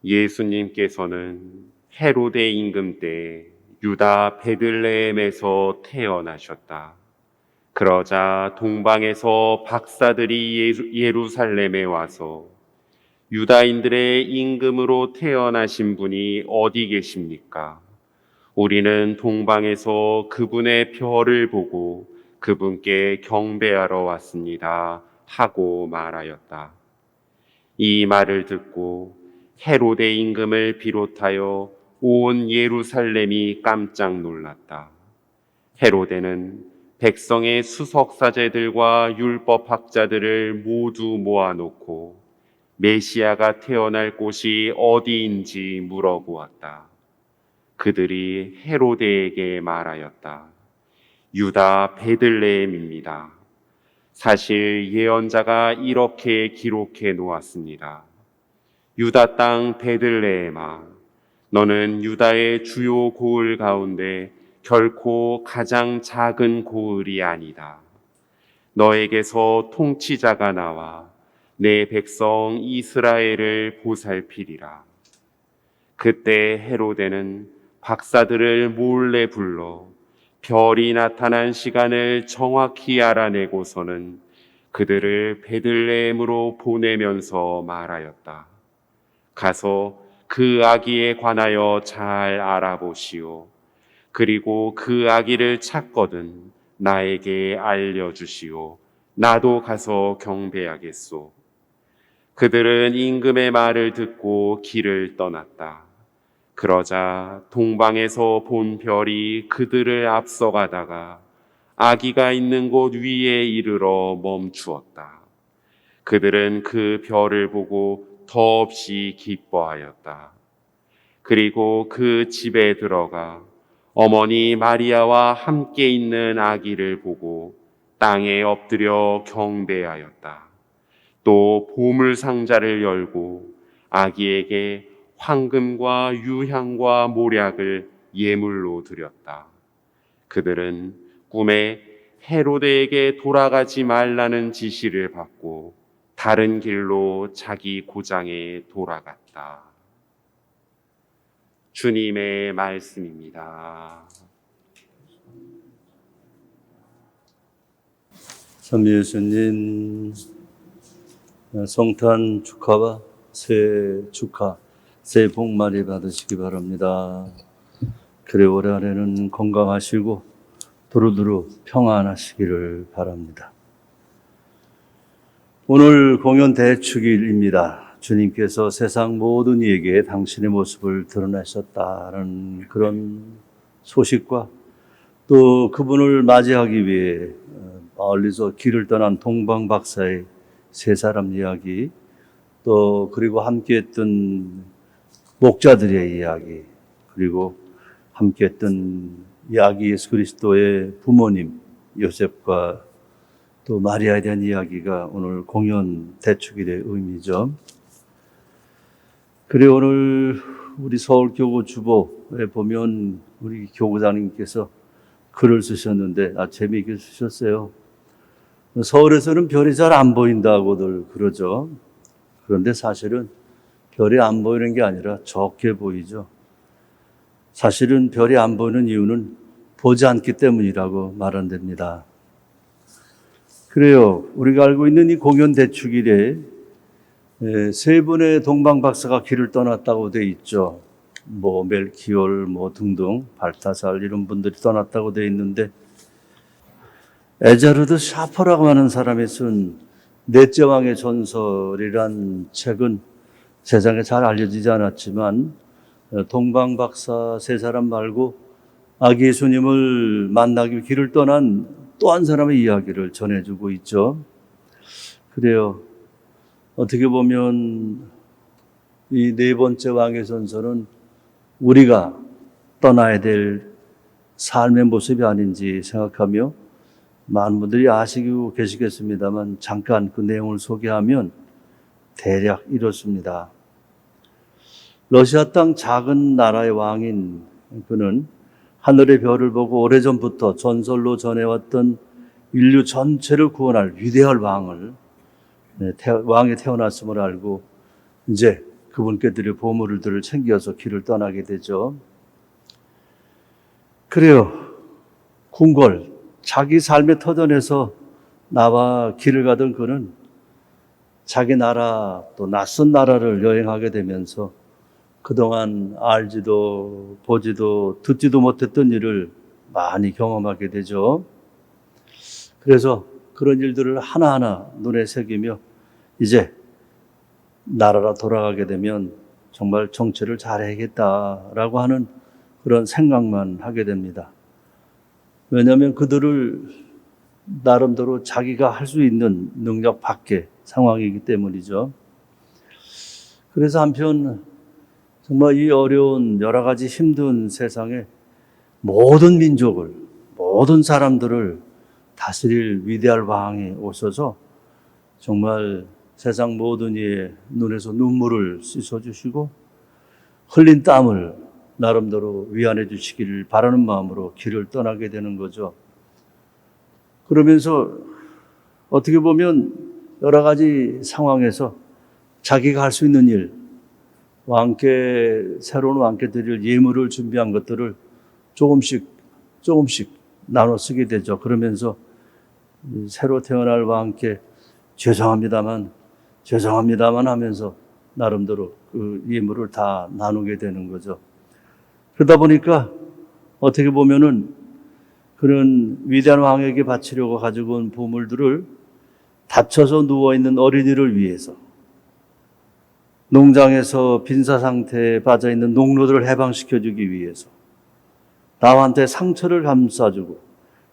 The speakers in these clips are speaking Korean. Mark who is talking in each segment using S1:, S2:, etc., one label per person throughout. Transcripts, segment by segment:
S1: 예수님께서는 헤로데 임금 때 유다 베들레헴에서 태어나셨다. 그러자 동방에서 박사들이 예루살렘에 와서 유다인들의 임금으로 태어나신 분이 어디 계십니까? 우리는 동방에서 그분의 별을 보고 그분께 경배하러 왔습니다. 하고 말하였다. 이 말을 듣고 헤로데 임금을 비롯하여 온 예루살렘이 깜짝 놀랐다. 헤로데는 백성의 수석사제들과 율법학자들을 모두 모아놓고 메시아가 태어날 곳이 어디인지 물어보았다. 그들이 헤로데에게 말하였다. 유다 베들레헴입니다. 사실 예언자가 이렇게 기록해 놓았습니다. 유다 땅 베들레헴아, 너는 유다의 주요 고을 가운데 결코 가장 작은 고을이 아니다. 너에게서 통치자가 나와 내 백성 이스라엘을 보살피리라. 그때 헤로데는 박사들을 몰래 불러 별이 나타난 시간을 정확히 알아내고서는 그들을 베들레헴으로 보내면서 말하였다. 가서 그 아기에 관하여 잘 알아보시오. 그리고 그 아기를 찾거든 나에게 알려주시오. 나도 가서 경배하겠소. 그들은 임금의 말을 듣고 길을 떠났다. 그러자 동방에서 본 별이 그들을 앞서가다가 아기가 있는 곳 위에 이르러 멈추었다. 그들은 그 별을 보고 더없이 기뻐하였다. 그리고 그 집에 들어가 어머니 마리아와 함께 있는 아기를 보고 땅에 엎드려 경배하였다. 또 보물 상자를 열고 아기에게 황금과 유향과 모략을 예물로 드렸다. 그들은 꿈에 헤로데에게 돌아가지 말라는 지시를 받고 다른 길로 자기 고장에 돌아갔다. 주님의 말씀입니다.
S2: 참 예수님, 성탄 축하와 새해 축하, 새해 복 많이 받으시기 바랍니다. 그래 올해 안에는 건강하시고 두루두루 평안하시기를 바랍니다. 오늘 공연 대축일입니다. 주님께서 세상 모든 이에게 당신의 모습을 드러내셨다는 그런 소식과 또 그분을 맞이하기 위해 멀리서 길을 떠난 동방 박사의 세 사람 이야기, 또 그리고 함께했던 목자들의 이야기, 그리고 함께했던 이야기 예수 그리스도의 부모님 요셉과 또 마리아에 대한 이야기가 오늘 공연 대축일의 의미죠. 그래 오늘 우리 서울교구 주보에 보면 우리 교구장님께서 글을 쓰셨는데 재미있게 쓰셨어요. 서울에서는 별이 잘 안 보인다고들 그러죠. 그런데 사실은 별이 안 보이는 게 아니라 적게 보이죠. 사실은 별이 안 보이는 이유는 보지 않기 때문이라고 말한답니다. 그래요. 우리가 알고 있는 이 공연 대축일에 세 분의 동방 박사가 길을 떠났다고 돼 있죠. 멜키올 등등 발타살 이런 분들이 떠났다고 돼 있는데, 에자르드 샤퍼라고 하는 사람이 쓴 넷째 왕의 전설이란 책은 세상에 잘 알려지지 않았지만 동방 박사 세 사람 말고 아기 예수님을 만나기 위해 길을 떠난 또 한 사람의 이야기를 전해주고 있죠. 그래요. 어떻게 보면 이 네 번째 왕의 전설은 우리가 떠나야 될 삶의 모습이 아닌지 생각하며 많은 분들이 아시고 계시겠습니다만 잠깐 그 내용을 소개하면 대략 이렇습니다. 러시아 땅 작은 나라의 왕인 그는 하늘의 별을 보고 오래전부터 전설로 전해왔던 인류 전체를 구원할 위대한 왕의 태어났음을 알고 이제 그분께 드릴 보물들을 챙겨서 길을 떠나게 되죠. 그래요. 궁궐, 자기 삶의 터전에서 나와 길을 가던 그는 자기 나라 또 낯선 나라를 여행하게 되면서 그동안 알지도 보지도 듣지도 못했던 일을 많이 경험하게 되죠. 그래서 그런 일들을 하나하나 눈에 새기며 이제 나라로 돌아가게 되면 정말 정치를 잘해야겠다라고 하는 그런 생각만 하게 됩니다. 왜냐하면 그들을 나름대로 자기가 할 수 있는 능력 밖의 상황이기 때문이죠. 그래서 한편 정말 이 어려운 여러 가지 힘든 세상에 모든 민족을, 모든 사람들을 다스릴 위대한 왕이 오셔서 정말 세상 모든 이의 눈에서 눈물을 씻어주시고 흘린 땀을 나름대로 위안해 주시기를 바라는 마음으로 길을 떠나게 되는 거죠. 그러면서 어떻게 보면 여러 가지 상황에서 자기가 할 수 있는 일, 왕께, 새로운 왕께 드릴 예물을 준비한 것들을 조금씩 나눠 쓰게 되죠. 그러면서 새로 태어날 왕께 죄송합니다만 하면서 나름대로 그 예물을 다 나누게 되는 거죠. 그러다 보니까 어떻게 보면은 그런 위대한 왕에게 바치려고 가지고 온 보물들을 다쳐서 누워있는 어린이를 위해서, 농장에서 빈사 상태에 빠져있는 농노들을 해방시켜주기 위해서, 나한테 상처를 감싸주고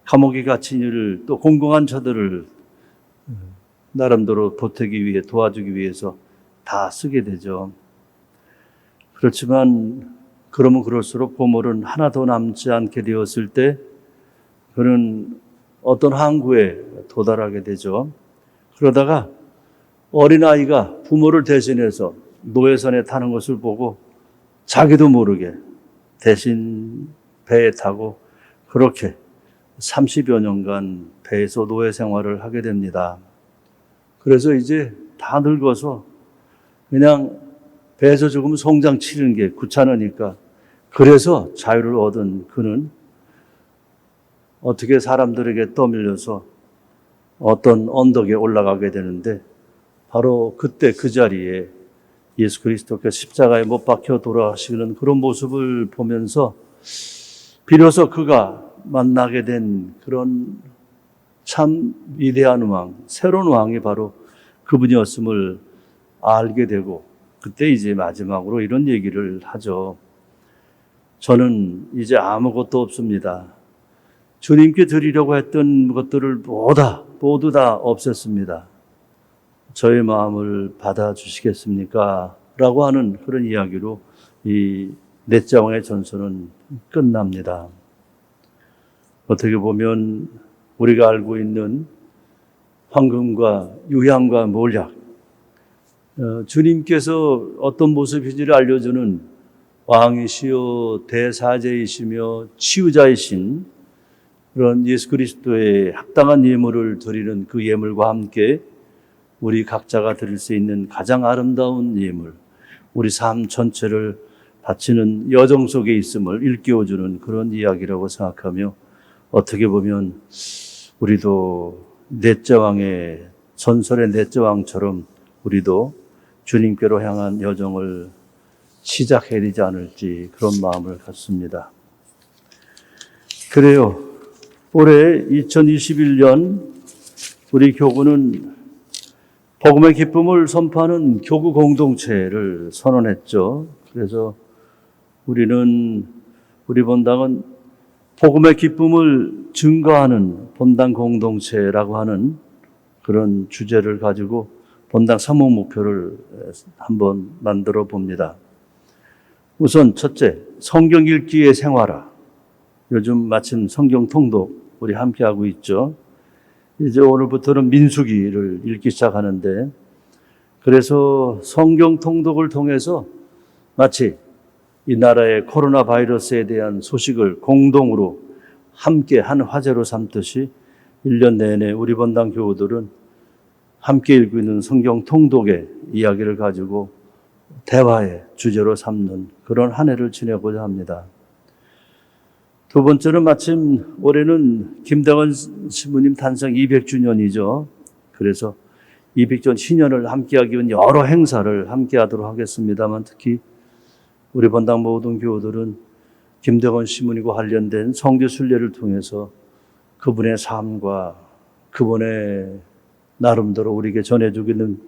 S2: 감옥에 갇힌 이를 또 공공한 저들을 나름대로 보태기 위해, 도와주기 위해서 다 쓰게 되죠. 그렇지만 그러면 그럴수록 보물은 하나도 남지 않게 되었을 때 그는 어떤 항구에 도달하게 되죠. 그러다가 어린아이가 부모를 대신해서 노예선에 타는 것을 보고 자기도 모르게 대신 배에 타고 그렇게 30여 년간 배에서 노예 생활을 하게 됩니다. 그래서 이제 다 늙어서 그냥 배에서 조금 송장 치는 게 귀찮으니까 그래서 자유를 얻은 그는 어떻게 사람들에게 떠밀려서 어떤 언덕에 올라가게 되는데 바로 그때 그 자리에 예수 그리스도께서 십자가에 못 박혀 돌아가시는 그런 모습을 보면서 비로소 그가 만나게 된 그런 참 위대한 왕, 새로운 왕이 바로 그분이었음을 알게 되고 그때 이제 마지막으로 이런 얘기를 하죠. 저는 이제 아무것도 없습니다. 주님께 드리려고 했던 것들을 모두 다 없앴습니다. 저의 마음을 받아주시겠습니까? 라고 하는 그런 이야기로 이 넷째 왕의 전설은 끝납니다. 어떻게 보면 우리가 알고 있는 황금과 유향과 몰약, 주님께서 어떤 모습인지를 알려주는 왕이시요 대사제이시며 치유자이신 그런 예수 그리스도의 합당한 예물을 드리는 그 예물과 함께 우리 각자가 드릴 수 있는 가장 아름다운 예물, 우리 삶 전체를 바치는 여정 속에 있음을 일깨워주는 그런 이야기라고 생각하며 어떻게 보면 우리도 넷째 왕의 전설의 넷째 왕처럼 우리도 주님께로 향한 여정을 시작해야 되지 않을지 그런 마음을 갖습니다. 그래요. 올해 2021년 우리 교구는 복음의 기쁨을 선포하는 교구 공동체를 선언했죠. 그래서 우리 본당은 복음의 기쁨을 증거하는 본당 공동체라고 하는 그런 주제를 가지고 본당 사목 목표를 한번 만들어 봅니다. 우선 첫째, 성경 읽기의 생활화. 요즘 마침 성경 통독 우리 함께 하고 있죠. 이제 오늘부터는 민수기를 읽기 시작하는데 그래서 성경 통독을 통해서 마치 이 나라의 코로나 바이러스에 대한 소식을 공동으로 함께 한 화제로 삼듯이 1년 내내 우리 본당 교우들은 함께 읽고 있는 성경 통독의 이야기를 가지고 대화의 주제로 삼는 그런 한 해를 지내고자 합니다. 두 번째는 마침 올해는 김대건 신부님 탄생 200주년이죠. 그래서 200주년 신년을 함께하기 위한 여러 행사를 함께하도록 하겠습니다만, 특히 우리 본당 모든 교우들은 김대건 신부님과 관련된 성교 순례를 통해서 그분의 삶과 그분의 나름대로 우리에게 전해주고 있는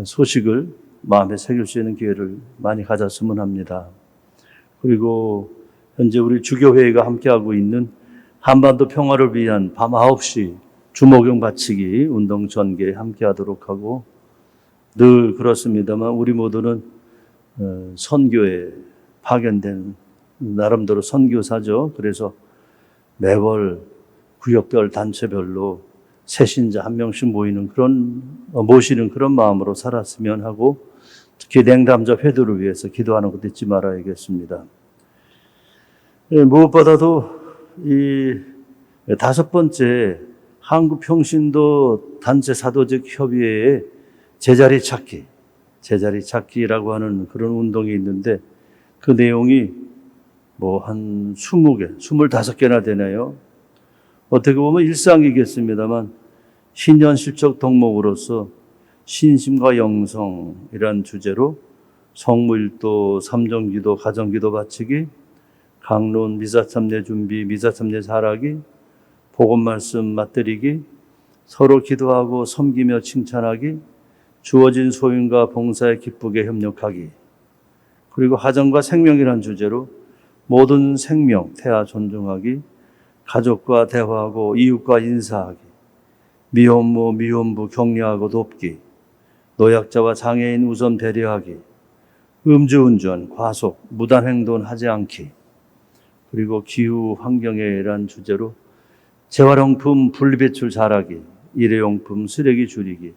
S2: 소식을 마음에 새길 수 있는 기회를 많이 가졌으면 합니다. 그리고 현재 우리 주교회의가 함께하고 있는 한반도 평화를 위한 밤 9시 주목용 바치기 운동 전개에 함께하도록 하고, 늘 그렇습니다만 우리 모두는 선교에 파견된 나름대로 선교사죠. 그래서 매월 구역별 단체별로 새신자 한 명씩 모시는 그런 마음으로 살았으면 하고, 특히 냉담자 회도를 위해서 기도하는 것도 잊지 말아야겠습니다. 무엇보다도 이 다섯 번째 한국평신도 단체 사도직 협의회의 제자리 찾기라고 하는 그런 운동이 있는데, 그 내용이 한 20개, 25개나 되네요. 어떻게 보면 일상이겠습니다만 신년 실적 덕목으로서 신심과 영성이란 주제로 성무일도, 삼정기도, 가정기도 바치기, 강론, 미사참례 준비, 미사참례 잘하기, 복음말씀 맞드리기, 서로 기도하고 섬기며 칭찬하기, 주어진 소윤과 봉사에 기쁘게 협력하기, 그리고 하정과 생명이란 주제로 모든 생명, 태아 존중하기, 가족과 대화하고 이웃과 인사하기, 미혼모, 미혼부 격려하고 돕기, 노약자와 장애인 우선 배려하기, 음주운전, 과속, 무단횡돈 하지 않기, 그리고 기후 환경에란 주제로 재활용품 분리배출 잘하기, 일회용품 쓰레기 줄이기,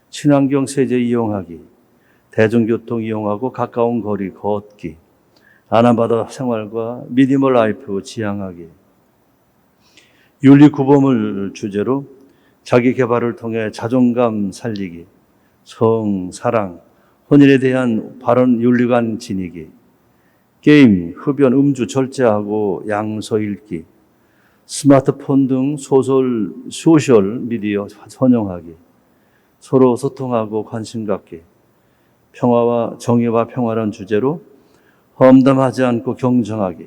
S2: 친환경 세제 이용하기, 대중교통 이용하고 가까운 거리 걷기, 아나바다 생활과 미니멀 라이프 지향하기, 윤리구범을 주제로 자기 개발을 통해 자존감 살리기, 성, 사랑, 혼인에 대한 바른 윤리관 지니기, 게임, 흡연, 음주 절제하고 양서 읽기, 스마트폰 등 소셜 미디어 선용하기, 서로 소통하고 관심 갖기, 평화와 정의와 평화란 주제로 험담하지 않고 경청하기,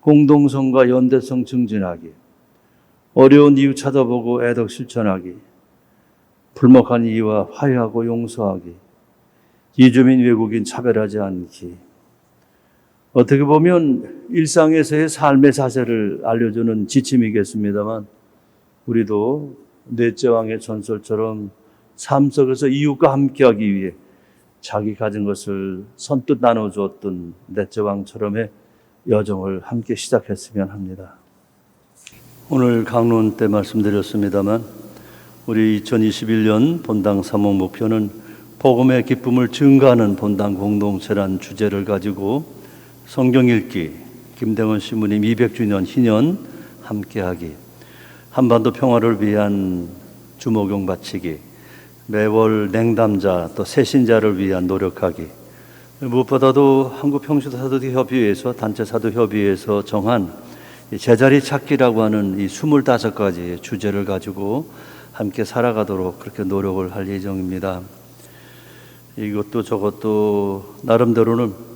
S2: 공동성과 연대성 증진하기, 어려운 이유 찾아보고 애덕 실천하기, 불목한 이유와 화해하고 용서하기, 이주민 외국인 차별하지 않기. 어떻게 보면 일상에서의 삶의 자세를 알려주는 지침이겠습니다만, 우리도 넷째 왕의 전설처럼 삶 속에서 이웃과 함께하기 위해 자기 가진 것을 선뜻 나눠주었던 넷째 왕처럼의 여정을 함께 시작했으면 합니다. 오늘 강론 때 말씀드렸습니다만, 우리 2021년 본당 사목 목표는 복음의 기쁨을 증가하는 본당 공동체란 주제를 가지고 성경 읽기, 김대건 신부님 200주년 희년 함께하기, 한반도 평화를 위한 주목용 바치기, 매월 냉담자 또 새신자를 위한 노력하기, 무엇보다도 한국평신도사도협의회에서 단체 사도협의회에서 정한 제자리 찾기라고 하는 이 25가지의 주제를 가지고 함께 살아가도록 그렇게 노력을 할 예정입니다. 이것도 저것도 나름대로는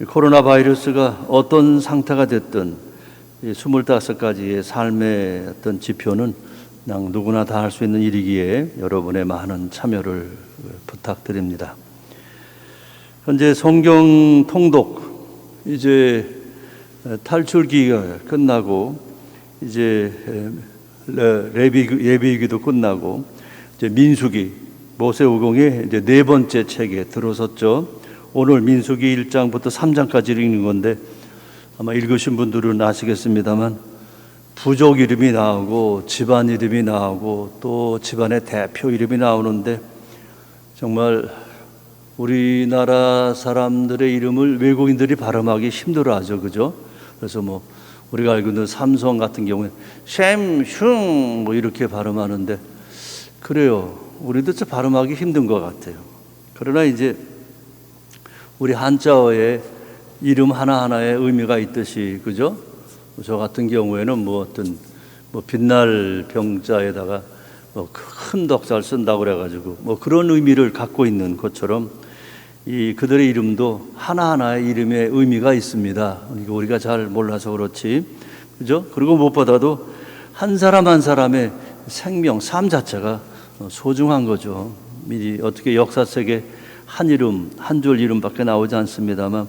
S2: 코로나 바이러스가 어떤 상태가 됐든 25가지의 삶의 어떤 지표는 그냥 누구나 다 할 수 있는 일이기에 여러분의 많은 참여를 부탁드립니다. 현재 성경 통독 이제 탈출기가 끝나고 이제 예비기도 끝나고 이제 민수기 모세오경의 이제 네 번째 책에 들어섰죠. 오늘 민수기 1장부터 3장까지 읽는 건데 아마 읽으신 분들은 아시겠습니다만 부족 이름이 나오고 집안 이름이 나오고 또 집안의 대표 이름이 나오는데 정말 우리나라 사람들의 이름을 외국인들이 발음하기 힘들어하죠, 그죠? 그래서 우리가 알고 있는 삼성 같은 경우에 샘슝 이렇게 발음하는데 그래요. 우리도 좀 발음하기 힘든 것 같아요. 그러나 이제 우리 한자어에 이름 하나하나에 의미가 있듯이, 그죠? 저 같은 경우에는 빛날 병자에다가 큰 덕자를 쓴다고 그래가지고 그런 의미를 갖고 있는 것처럼 이 그들의 이름도 하나하나의 이름에 의미가 있습니다. 우리가 잘 몰라서 그렇지, 그죠? 그리고 무엇보다도 한 사람 한 사람의 생명, 삶 자체가 소중한 거죠. 미리 어떻게 역사 속에 한 이름, 한 줄 이름밖에 나오지 않습니다만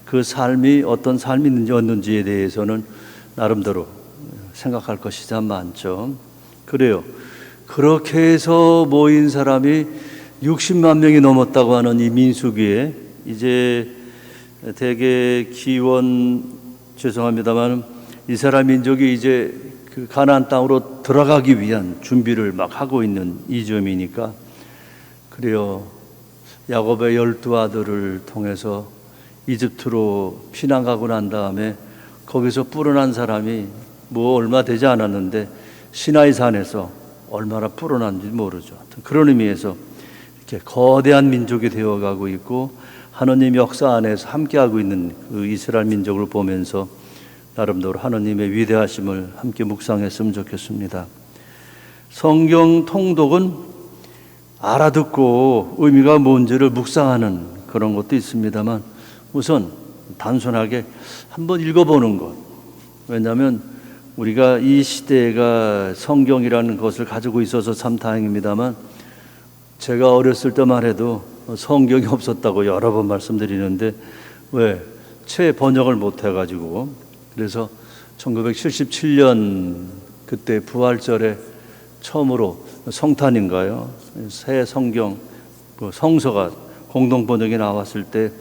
S2: 그 삶이 어떤 삶이었는지에 대해서는 나름대로 생각할 것이 참 많죠. 그래요. 그렇게 해서 모인 사람이 60만 명이 넘었다고 하는 이 민수기에 이제 대개 죄송합니다만 이스라엘 민족이 이제 그 가나안 땅으로 들어가기 위한 준비를 막 하고 있는 이 점이니까 그래요. 야곱의 12아들을 통해서 이집트로 피난 가고 난 다음에 거기서 불어난 사람이 얼마 되지 않았는데 시나이 산에서 얼마나 불어난지 모르죠. 그런 의미에서 이렇게 거대한 민족이 되어가고 있고 하느님 역사 안에서 함께하고 있는 그 이스라엘 민족을 보면서 나름대로 하느님의 위대하심을 함께 묵상했으면 좋겠습니다. 성경 통독은 알아듣고 의미가 뭔지를 묵상하는 그런 것도 있습니다만 우선 단순하게 한번 읽어보는 것. 왜냐하면 우리가 이 시대가 성경이라는 것을 가지고 있어서 참 다행입니다만 제가 어렸을 때만 해도 성경이 없었다고 여러 번 말씀드리는데 왜? 채 번역을 못 해가지고 그래서 1977년 그때 부활절에 처음으로 성탄인가요? 새 성경 성서가 공동 번역이 나왔을 때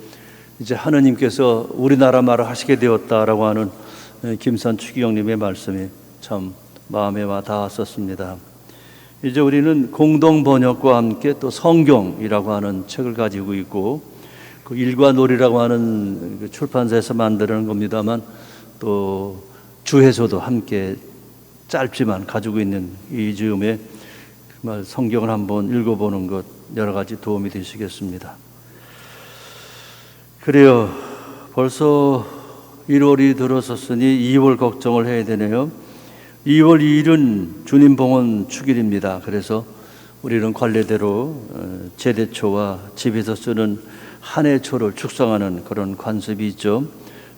S2: 이제 하느님께서 우리나라 말을 하시게 되었다라고 하는 김산 추기경님의 말씀이 참 마음에 와 닿았었습니다. 이제 우리는 공동 번역과 함께 또 성경이라고 하는 책을 가지고 있고 그 일과놀이라고 하는 출판사에서 만드는 겁니다만 또 주에서도 함께 짧지만 가지고 있는 이 즈음에 정말 성경을 한번 읽어보는 것 여러 가지 도움이 되시겠습니다. 그래요. 벌써 1월이 들어섰으니 2월 걱정을 해야 되네요. 2월 2일은 주님 봉헌 축일입니다. 그래서 우리는 관례대로 제대초와 집에서 쓰는 한 해 초를 축성하는 그런 관습이 있죠.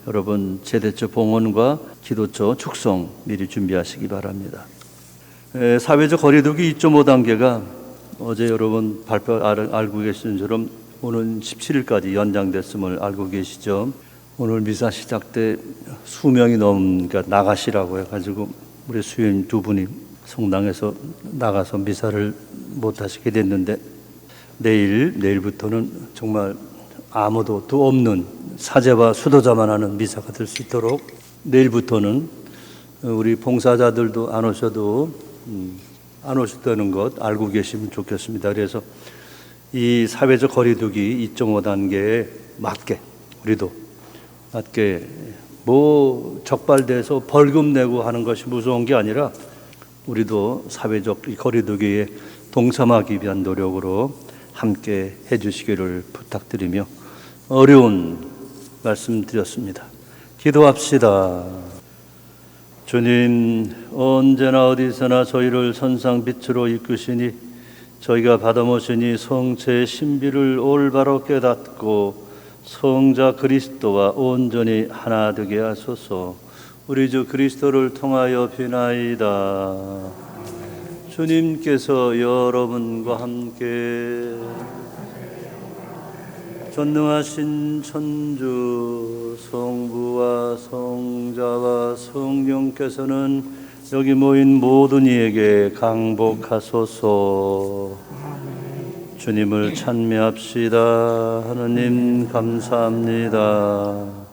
S2: 여러분 제대초 봉헌과 기도초 축성 미리 준비하시기 바랍니다. 사회적 거리두기 2.5단계가 어제 여러분 알고 계신 처럼 오늘 17일까지 연장됐음을 알고 계시죠. 오늘 미사 시작 때 수명이 그러니까 나가시라고 해가지고 우리 수요인 두 분이 성당에서 나가서 미사를 못 하시게 됐는데 내일부터는 정말 아무도 또 없는 사제와 수도자만 하는 미사가 될 수 있도록 내일부터는 우리 봉사자들도 안 오셨다는 것 알고 계시면 좋겠습니다. 그래서 이 사회적 거리두기 2.5단계에 맞게 우리도 적발돼서 벌금 내고 하는 것이 무서운 게 아니라 우리도 사회적 거리두기에 동참하기 위한 노력으로 함께 해주시기를 부탁드리며 어려운 말씀 드렸습니다. 기도합시다. 주님, 언제나 어디서나 저희를 선상빛으로 이끄시니 저희가 받아모시니 성체의 신비를 올바로 깨닫고 성자 그리스도와 온전히 하나 되게 하소서. 우리 주 그리스도를 통하여 비나이다. 주님께서 여러분과 함께 전능하신 천주 성부와 성자와 성령께서는 여기 모인 모든 이에게 강복하소서. 주님을 찬미합시다. 하느님 감사합니다.